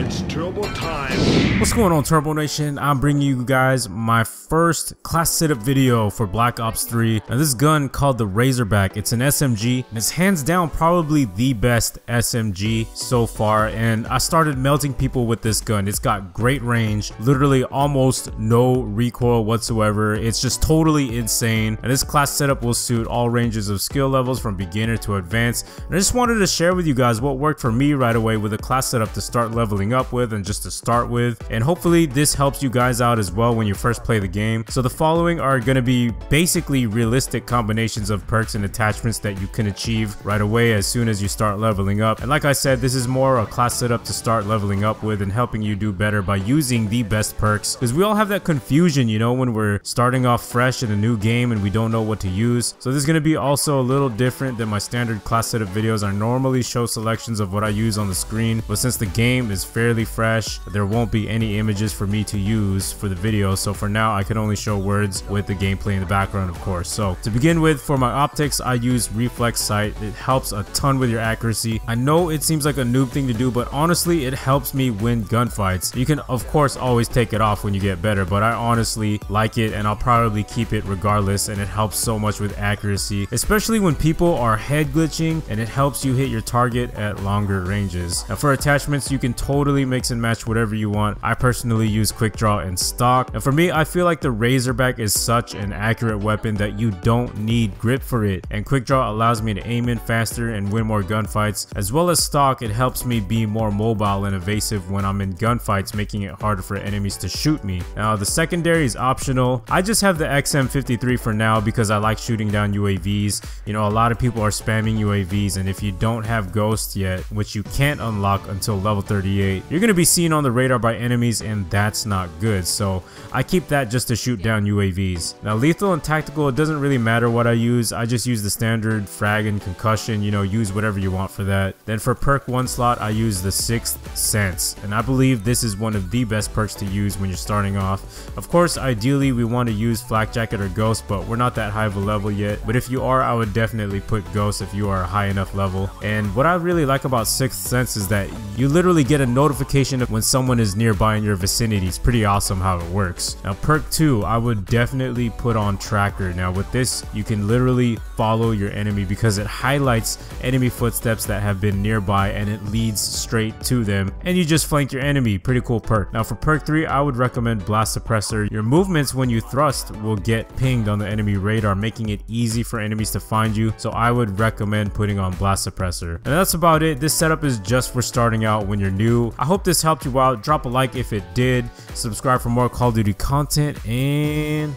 It's turbo time. What's going on, Turbo Nation? I'm bringing you guys my first class setup video for Black Ops 3. Now, this gun called the Razorback. It's an SMG, and it's hands down probably the best SMG so far. And I started melting people with this gun. It's got great range, literally almost no recoil whatsoever. It's just totally insane. And this class setup will suit all ranges of skill levels from beginner to advanced. And I just wanted to share with you guys what worked for me right away with a class setup to start leveling up with and just to start with. And hopefully this helps you guys out as well when you first play the game. So the following are going to be basically realistic combinations of perks and attachments that you can achieve right away as soon as you start leveling up. And like I said, this is more a class setup to start leveling up with and helping you do better by using the best perks, because we all have that confusion, you know, when we're starting off fresh in a new game and we don't know what to use. So this is going to be also a little different than my standard class setup videos. I normally show selections of what I use on the screen, but since the game is fairly fresh, there won't be any images for me to use for the video. So for now, I can only show words with the gameplay in the background, of course. So to begin with, for my optics, I use Reflex sight. It helps a ton with your accuracy. I know it seems like a noob thing to do, but honestly, it helps me win gunfights. You can, of course, always take it off when you get better, but I honestly like it and I'll probably keep it regardless, and it helps so much with accuracy, especially when people are head glitching, and it helps you hit your target at longer ranges. Now for attachments, you can totally mix and match whatever you want. I personally use Quickdraw and stock, and for me, I feel like the Razorback is such an accurate weapon that you don't need grip for it, and Quickdraw allows me to aim in faster and win more gunfights. As well as stock, it helps me be more mobile and evasive when I'm in gunfights, making it harder for enemies to shoot me. Now the secondary is optional. I just have the XM53 for now because I like shooting down UAVs. You know, a lot of people are spamming UAVs, and if you don't have Ghost yet, which you can't unlock until level 38, you're going to be seen on the radar by enemies, and that's not good. So I keep that just to shoot down UAVs. Now lethal and tactical, it doesn't really matter what I use. I just use the standard frag and concussion. You know, use whatever you want for that. Then for perk 1 slot, I use the Sixth Sense, and I believe this is one of the best perks to use when you're starting off. Of course, ideally we want to use Flak Jacket or Ghost, but we're not that high of a level yet. But if you are, I would definitely put Ghost if you are a high enough level. And what I really like about Sixth Sense is that you literally get a notification when someone is nearby in your vicinity. It's pretty awesome how it works. Now perk 2, I would definitely put on Tracker. Now with this, you can literally follow your enemy because it highlights enemy footsteps that have been nearby and it leads straight to them, and you just flank your enemy. Pretty cool perk. Now for perk 3, I would recommend Blast Suppressor. Your movements when you thrust will get pinged on the enemy radar, making it easy for enemies to find you. So I would recommend putting on Blast Suppressor. And that's about it. This setup is just for starting out when you're new. I hope this helped you out. Drop a like if it did. Subscribe for more Call of Duty content, and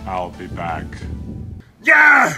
I'll be back. Yeah!